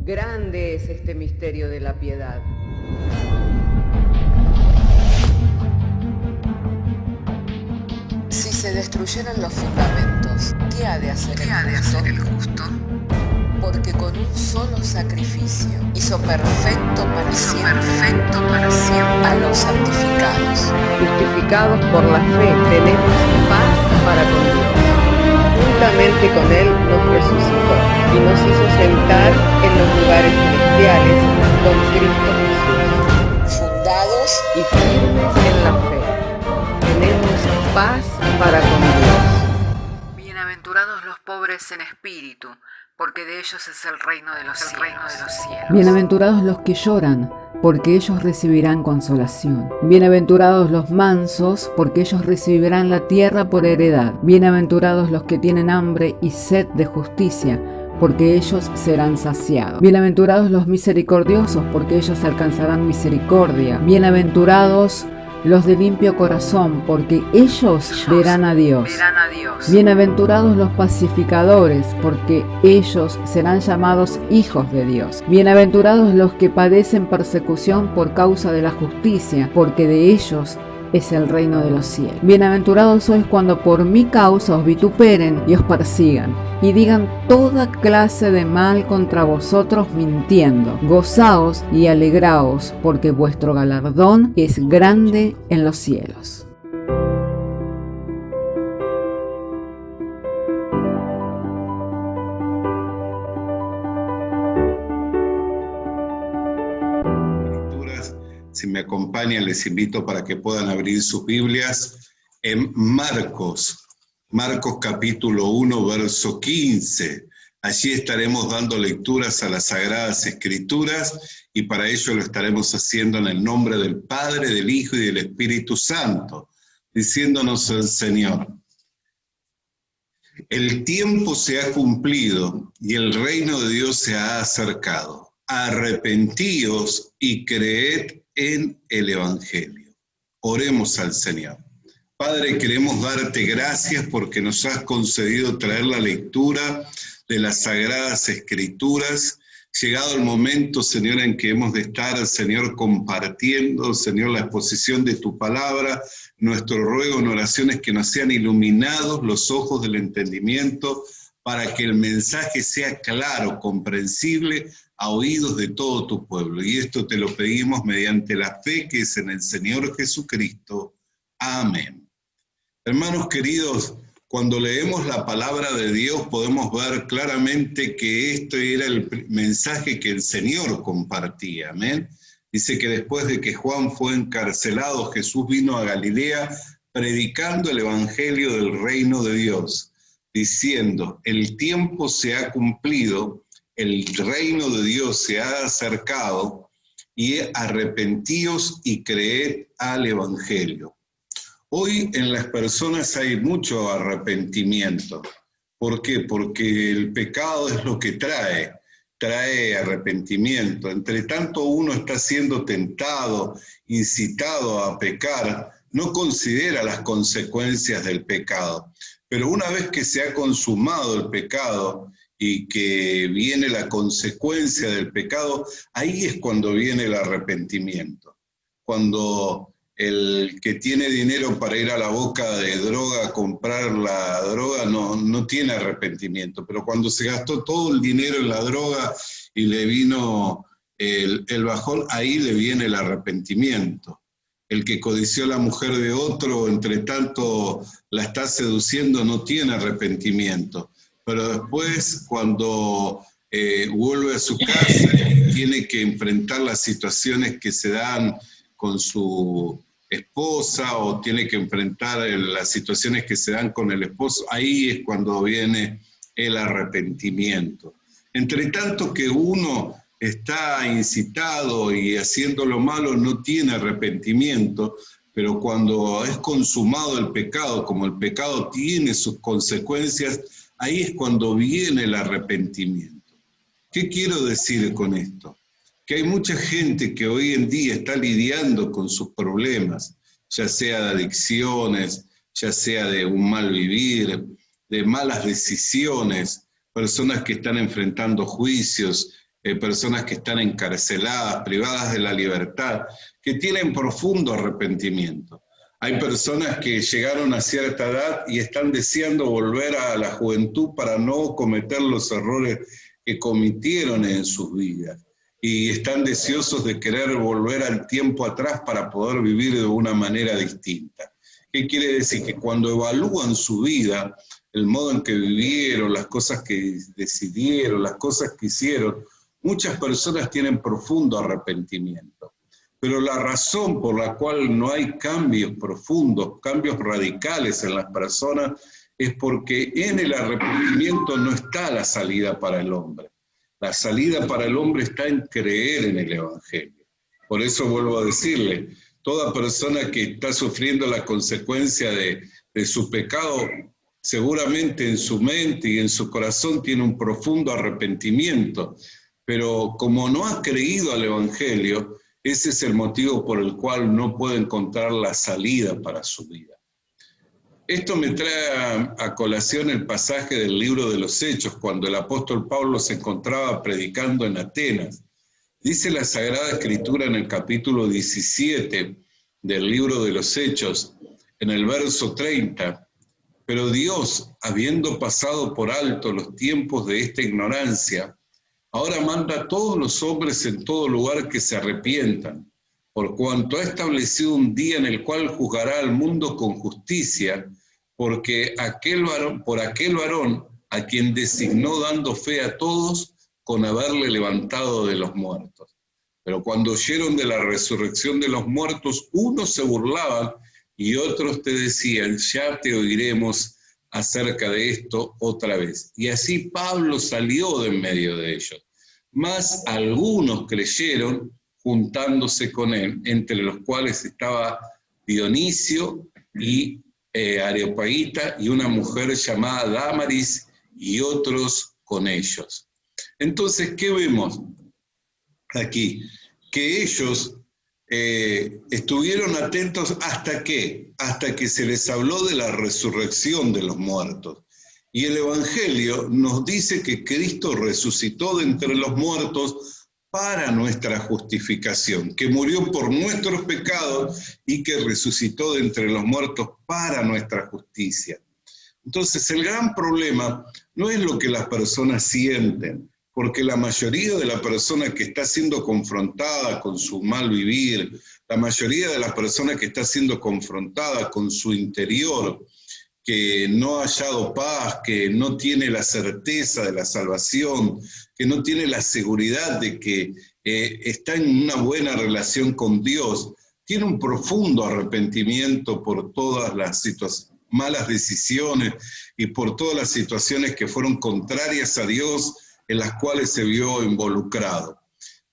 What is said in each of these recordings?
Grande es este misterio de la piedad. Si se destruyeran los fundamentos, ¿qué ha de hacer el justo? Porque con un solo sacrificio hizo perfecto para siempre a los santificados. Justificados por la fe, tenemos paz para con Dios. Juntamente con Él nos resucitó y nos hizo sentar en los lugares celestiales con Cristo Jesús. Fundados Y firmes en la fe, tenemos paz para con Dios. Bienaventurados los pobres en espíritu, porque de ellos es el reino de los cielos. Bienaventurados los que lloran, porque ellos recibirán consolación. Bienaventurados los mansos, porque ellos recibirán la tierra por heredad. Bienaventurados los que tienen hambre y sed de justicia, porque ellos serán saciados. Bienaventurados los misericordiosos, porque ellos alcanzarán misericordia. Bienaventurados los de limpio corazón, porque ellos verán a Dios. Bienaventurados los pacificadores, porque ellos serán llamados hijos de Dios. Bienaventurados los que padecen persecución por causa de la justicia, porque de ellos es el reino de los cielos. Bienaventurados sois cuando por mi causa os vituperen y os persigan, y digan toda clase de mal contra vosotros mintiendo. Gozaos y alegraos, porque vuestro galardón es grande en los cielos. Si me acompañan, les invito para que puedan abrir sus Biblias en Marcos capítulo 1, verso 15. Allí estaremos dando lecturas a las Sagradas Escrituras y para ello lo estaremos haciendo en el nombre del Padre, del Hijo y del Espíritu Santo, diciéndonos el Señor: el tiempo se ha cumplido y el reino de Dios se ha acercado. Arrepentíos y creed en el Evangelio. Oremos al Señor. Padre, queremos darte gracias porque nos has concedido traer la lectura de las Sagradas Escrituras. Llegado el momento, Señor, en que hemos de estar, Señor, compartiendo, Señor, la exposición de tu palabra. Nuestro ruego en oraciones que nos sean iluminados los ojos del entendimiento para que el mensaje sea claro, comprensible, a oídos de todo tu pueblo. Y esto te lo pedimos mediante la fe que es en el Señor Jesucristo. Amén. Hermanos queridos, cuando leemos la palabra de Dios podemos ver claramente que esto era el mensaje que el Señor compartía. Amén. Dice que después de que Juan fue encarcelado, Jesús vino a Galilea predicando el evangelio del reino de Dios, diciendo: el tiempo se ha cumplido, el reino de Dios se ha acercado, y arrepentíos y creed al evangelio. Hoy en las personas hay mucho arrepentimiento. ¿Por qué? Porque el pecado es lo que trae arrepentimiento. Entre tanto uno está siendo tentado, incitado a pecar, no considera las consecuencias del pecado. Pero una vez que se ha consumado el pecado y que viene la consecuencia del pecado, ahí es cuando viene el arrepentimiento. Cuando el que tiene dinero para ir a la boca de droga a comprar la droga no tiene arrepentimiento, pero cuando se gastó todo el dinero en la droga y le vino el bajón, ahí le viene el arrepentimiento. El que codició a la mujer de otro, entre tanto la está seduciendo, no tiene arrepentimiento. Pero después, cuando vuelve a su casa, tiene que enfrentar las situaciones que se dan con su esposa o tiene que enfrentar las situaciones que se dan con el esposo. Ahí es cuando viene el arrepentimiento. Entre tanto que uno está incitado y haciendo lo malo, no tiene arrepentimiento, pero cuando es consumado el pecado, como el pecado tiene sus consecuencias, ahí es cuando viene el arrepentimiento. ¿Qué quiero decir con esto? Que hay mucha gente que hoy en día está lidiando con sus problemas, ya sea de adicciones, ya sea de un mal vivir, de malas decisiones, personas que están enfrentando juicios, personas que están encarceladas, privadas de la libertad, que tienen profundo arrepentimiento. Hay personas que llegaron a cierta edad y están deseando volver a la juventud para no cometer los errores que cometieron en sus vidas. Y están deseosos de querer volver al tiempo atrás para poder vivir de una manera distinta. ¿Qué quiere decir? Que cuando evalúan su vida, el modo en que vivieron, las cosas que decidieron, las cosas que hicieron, muchas personas tienen profundo arrepentimiento. Pero la razón por la cual no hay cambios profundos, cambios radicales en las personas, es porque en el arrepentimiento no está la salida para el hombre. La salida para el hombre está en creer en el Evangelio. Por eso vuelvo a decirle, toda persona que está sufriendo la consecuencia de su pecado, seguramente en su mente y en su corazón tiene un profundo arrepentimiento, pero como no ha creído al Evangelio, ese es el motivo por el cual no puede encontrar la salida para su vida. Esto me trae a colación el pasaje del libro de los Hechos, cuando el apóstol Pablo se encontraba predicando en Atenas. Dice la Sagrada Escritura en el capítulo 17 del libro de los Hechos, en el verso 30, pero Dios, habiendo pasado por alto los tiempos de esta ignorancia, ahora manda a todos los hombres en todo lugar que se arrepientan, por cuanto ha establecido un día en el cual juzgará al mundo con justicia, porque por aquel varón a quien designó dando fe a todos con haberle levantado de los muertos. Pero cuando oyeron de la resurrección de los muertos, unos se burlaban y otros te decían, ya te oiremos acerca de esto otra vez. Y así Pablo salió de en medio de ellos. Mas algunos creyeron juntándose con él, entre los cuales estaba Dionisio y Areopagita y una mujer llamada Dámaris y otros con ellos. Entonces, ¿qué vemos aquí? Que ellos estuvieron atentos ¿hasta qué? Hasta que se les habló de la resurrección de los muertos. Y el Evangelio nos dice que Cristo resucitó de entre los muertos para nuestra justificación, que murió por nuestros pecados y que resucitó de entre los muertos para nuestra justicia. Entonces, el gran problema no es lo que las personas sienten, porque la mayoría de la persona que está siendo confrontada con su mal vivir, la mayoría de la persona que está siendo confrontada con su interior, que no ha hallado paz, que no tiene la certeza de la salvación, que no tiene la seguridad de que está en una buena relación con Dios, tiene un profundo arrepentimiento por todas las malas decisiones y por todas las situaciones que fueron contrarias a Dios en las cuales se vio involucrado.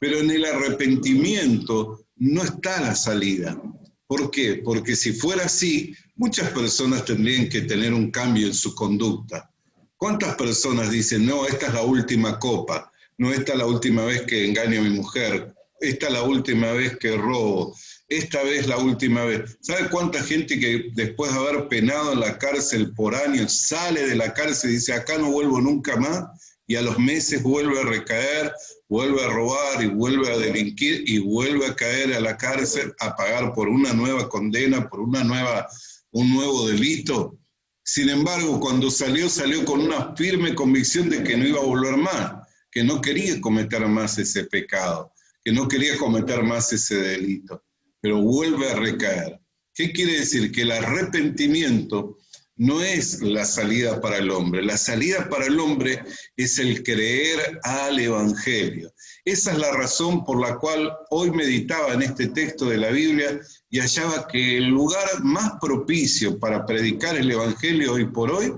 Pero en el arrepentimiento no está la salida. ¿Por qué? Porque si fuera así, muchas personas tendrían que tener un cambio en su conducta. ¿Cuántas personas dicen, no, esta es la última copa, no, esta es la última vez que engaño a mi mujer, esta es la última vez que robo, esta vez la última vez? ¿Sabe cuánta gente que después de haber penado en la cárcel por años sale de la cárcel y dice, acá no vuelvo nunca más? Y a los meses vuelve a recaer, vuelve a robar y vuelve a delinquir y vuelve a caer a la cárcel a pagar por una nueva condena, por un nuevo delito. Sin embargo, cuando salió con una firme convicción de que no iba a volver más, que no quería cometer más ese pecado, que no quería cometer más ese delito, pero vuelve a recaer. ¿Qué quiere decir? Que el arrepentimiento no es la salida para el hombre. La salida para el hombre es el creer al Evangelio. Esa es la razón por la cual hoy meditaba en este texto de la Biblia y hallaba que el lugar más propicio para predicar el Evangelio hoy por hoy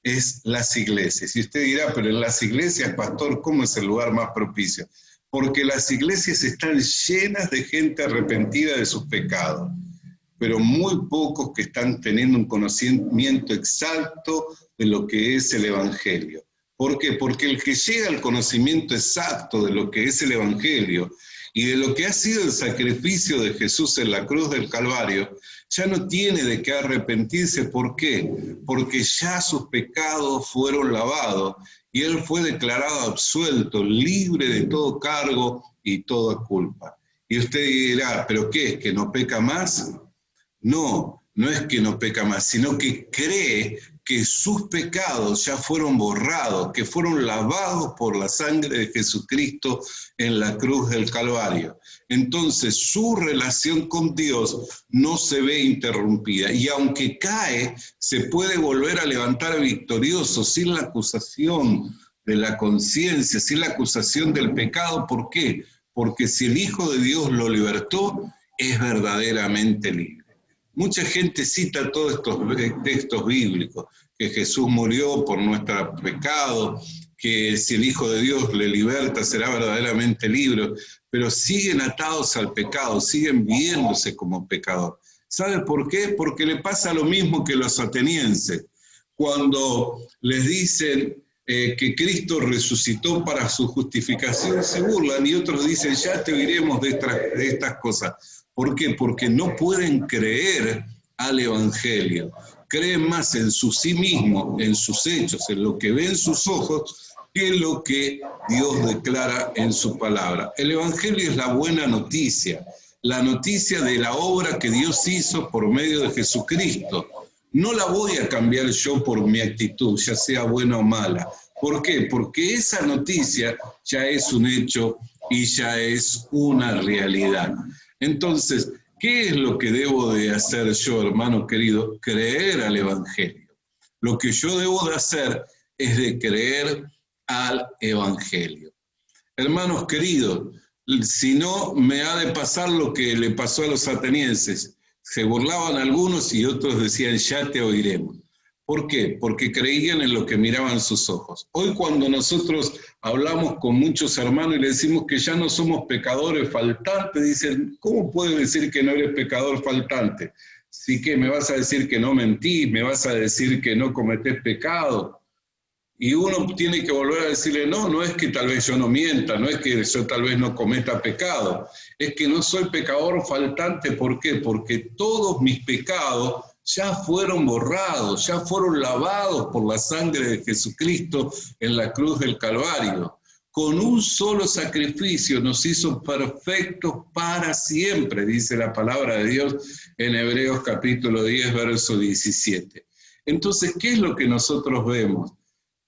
es las iglesias. Y usted dirá, pero en las iglesias, pastor, ¿cómo es el lugar más propicio? Porque las iglesias están llenas de gente arrepentida de sus pecados, pero muy pocos que están teniendo un conocimiento exacto de lo que es el Evangelio. ¿Por qué? Porque el que llega al conocimiento exacto de lo que es el Evangelio y de lo que ha sido el sacrificio de Jesús en la cruz del Calvario, ya no tiene de qué arrepentirse. ¿Por qué? Porque ya sus pecados fueron lavados y él fue declarado absuelto, libre de todo cargo y toda culpa. Y usted dirá, ¿pero qué es? ¿Que no peca más? No, no es que no peca más, sino que cree que sus pecados ya fueron borrados, que fueron lavados por la sangre de Jesucristo en la cruz del Calvario. Entonces su relación con Dios no se ve interrumpida y aunque cae, se puede volver a levantar victorioso sin la acusación de la conciencia, sin la acusación del pecado. ¿Por qué? Porque si el Hijo de Dios lo libertó, es verdaderamente libre. Mucha gente cita todos estos textos bíblicos, que Jesús murió por nuestro pecado, que si el Hijo de Dios le liberta será verdaderamente libre, pero siguen atados al pecado, siguen viéndose como pecador. ¿Sabe por qué? Porque le pasa lo mismo que los atenienses. Cuando les dicen que Cristo resucitó para su justificación, se burlan y otros dicen, ya te oiremos de estas cosas. ¿Por qué? Porque no pueden creer al Evangelio. Creen más en su sí mismo, en sus hechos, en lo que ven sus ojos, que en lo que Dios declara en su palabra. El Evangelio es la buena noticia, la noticia de la obra que Dios hizo por medio de Jesucristo. No la voy a cambiar yo por mi actitud, ya sea buena o mala. ¿Por qué? Porque esa noticia ya es un hecho y ya es una realidad. Entonces, ¿qué es lo que debo de hacer yo, hermano querido? Creer al Evangelio. Lo que yo debo de hacer es de creer al Evangelio. Hermanos queridos, si no me ha de pasar lo que le pasó a los atenienses. Se burlaban algunos y otros decían, ya te oiremos. ¿Por qué? Porque creían en lo que miraban sus ojos. Hoy cuando nosotros hablamos con muchos hermanos y le decimos que ya no somos pecadores faltantes, dicen, ¿cómo puedes decir que no eres pecador faltante? Sí, que me vas a decir que no mentís, me vas a decir que no cometés pecado. Y uno tiene que volver a decirle, no, no es que tal vez yo no mienta, no es que yo tal vez no cometa pecado, es que no soy pecador faltante. ¿Por qué? Porque todos mis pecados ya fueron borrados, ya fueron lavados por la sangre de Jesucristo en la cruz del Calvario. Con un solo sacrificio nos hizo perfectos para siempre, dice la palabra de Dios en Hebreos capítulo 10, verso 17. Entonces, ¿qué es lo que nosotros vemos?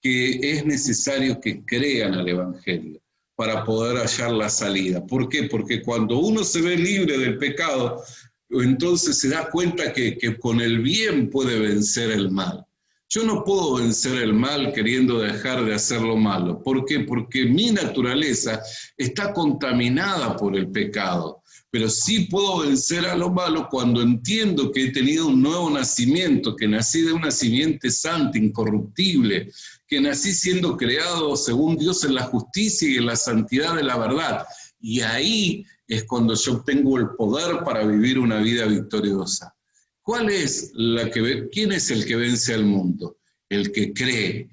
Que es necesario que crean al Evangelio para poder hallar la salida. ¿Por qué? Porque cuando uno se ve libre del pecado, entonces se da cuenta que con el bien puede vencer el mal. Yo no puedo vencer el mal queriendo dejar de hacer lo malo. ¿Por qué? Porque mi naturaleza está contaminada por el pecado. Pero sí puedo vencer a lo malo cuando entiendo que he tenido un nuevo nacimiento, que nací de una simiente santa, incorruptible, que nací siendo creado según Dios en la justicia y en la santidad de la verdad. Y ahí es cuando yo obtengo el poder para vivir una vida victoriosa. ¿Quién es el que vence al mundo? El que cree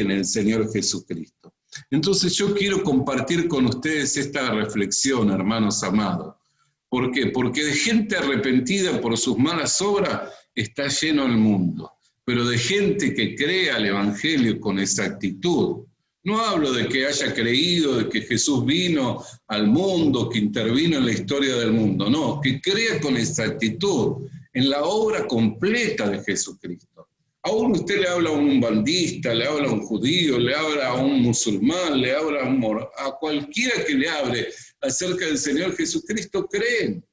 en el Señor Jesucristo. Entonces yo quiero compartir con ustedes esta reflexión, hermanos amados. ¿Por qué? Porque de gente arrepentida por sus malas obras está lleno el mundo, pero de gente que cree al Evangelio con exactitud. No hablo de que haya creído, de que Jesús vino al mundo, que intervino en la historia del mundo. No, que crea con exactitud en la obra completa de Jesucristo. Aún usted le habla a un bandista, le habla a un judío, le habla a un musulmán, le habla a cualquiera que le hable acerca del Señor Jesucristo, creen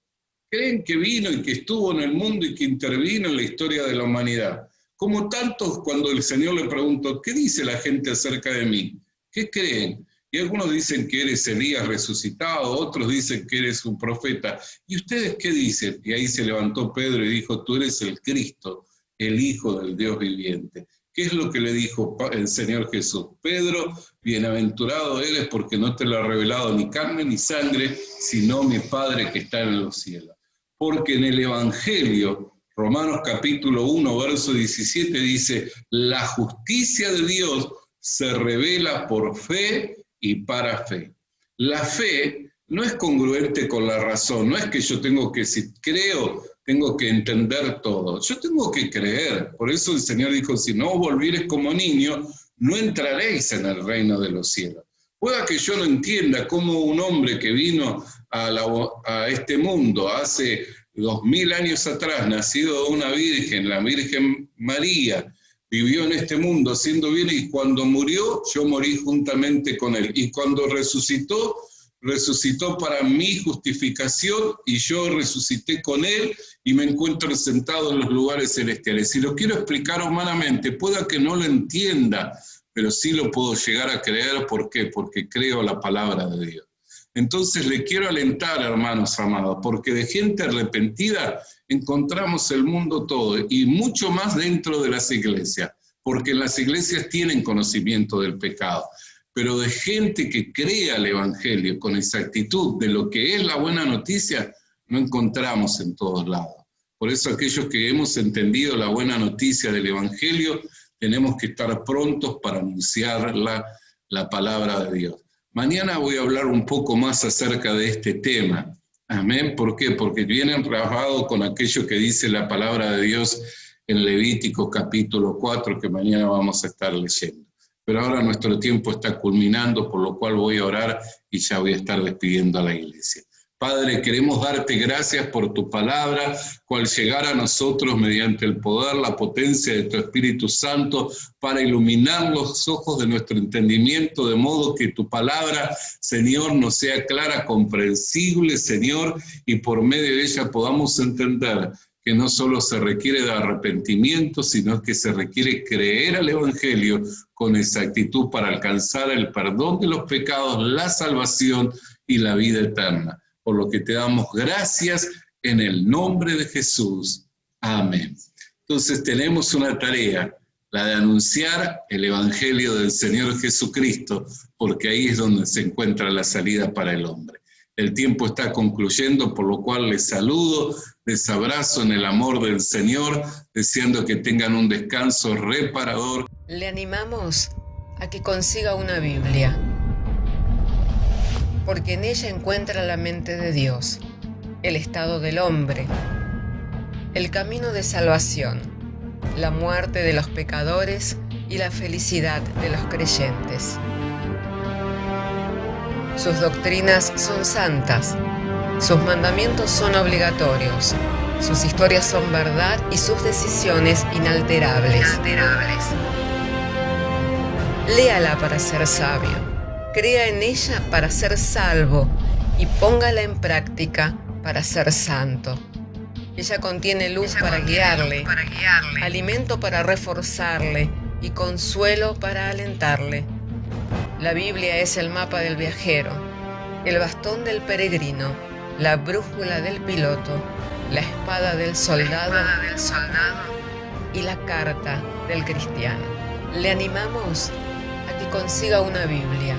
que vino y que estuvo en el mundo y que intervino en la historia de la humanidad. Como tantos cuando el Señor le preguntó, ¿qué dice la gente acerca de mí? ¿Qué creen? Y algunos dicen que eres Elías resucitado, otros dicen que eres un profeta. ¿Y ustedes qué dicen? Y ahí se levantó Pedro y dijo, tú eres el Cristo, el Hijo del Dios viviente. ¿Qué es lo que le dijo el Señor Jesús? Pedro, bienaventurado eres porque no te lo ha revelado ni carne ni sangre, sino mi Padre que está en los cielos. Porque en el Evangelio, Romanos capítulo 1, verso 17 dice, la justicia de Dios se revela por fe y para fe. La fe no es congruente con la razón. No es que yo tengo que, si creo, tengo que entender todo. Yo tengo que creer. Por eso el Señor dijo, si no os volviereis como niños, no entraréis en el reino de los cielos. Pueda que yo no entienda cómo un hombre que vino a este mundo hace 2000 años atrás, nacido de una virgen, la Virgen María, vivió en este mundo haciendo bien y cuando murió, yo morí juntamente con él. Y cuando resucitó, resucitó para mi justificación y yo resucité con él y me encuentro sentado en los lugares celestiales. Si lo quiero explicar humanamente, pueda que no lo entienda, pero sí lo puedo llegar a creer. ¿Por qué? Porque creo la palabra de Dios. Entonces le quiero alentar, hermanos amados, porque de gente arrepentida encontramos el mundo todo y mucho más dentro de las iglesias, porque las iglesias tienen conocimiento del pecado, pero de gente que crea el evangelio con exactitud de lo que es la buena noticia, no encontramos en todos lados. Por eso aquellos que hemos entendido la buena noticia del evangelio, tenemos que estar prontos para anunciar la palabra de Dios. Mañana voy a hablar un poco más acerca de este tema. Amén. ¿Por qué? Porque viene trabajado con aquello que dice la palabra de Dios en Levítico capítulo 4, que mañana vamos a estar leyendo. Pero ahora nuestro tiempo está culminando, por lo cual voy a orar y ya voy a estar despidiendo a la iglesia. Padre, queremos darte gracias por tu palabra, cual llegará a nosotros mediante el poder, la potencia de tu Espíritu Santo, para iluminar los ojos de nuestro entendimiento, de modo que tu palabra, Señor, nos sea clara, comprensible, Señor, y por medio de ella podamos entender que no solo se requiere de arrepentimiento, sino que se requiere creer al Evangelio con exactitud para alcanzar el perdón de los pecados, la salvación y la vida eterna. Por lo que te damos gracias en el nombre de Jesús. Amén. Entonces tenemos una tarea, la de anunciar el Evangelio del Señor Jesucristo, porque ahí es donde se encuentra la salida para el hombre. El tiempo está concluyendo, por lo cual les saludo, les abrazo en el amor del Señor, deseando que tengan un descanso reparador. Le animamos a que consiga una Biblia, porque en ella encuentra la mente de Dios, el estado del hombre, el camino de salvación, la muerte de los pecadores y la felicidad de los creyentes. Sus doctrinas son santas, sus mandamientos son obligatorios, sus historias son verdad y sus decisiones inalterables. Léala para ser sabio. Crea en ella para ser salvo y póngala en práctica para ser santo. Ella contiene luz para guiarle, alimento para reforzarle y consuelo para alentarle. La Biblia es el mapa del viajero, el bastón del peregrino, la brújula del piloto, la espada del soldado y la carta del cristiano. Le animamos a que consiga una Biblia.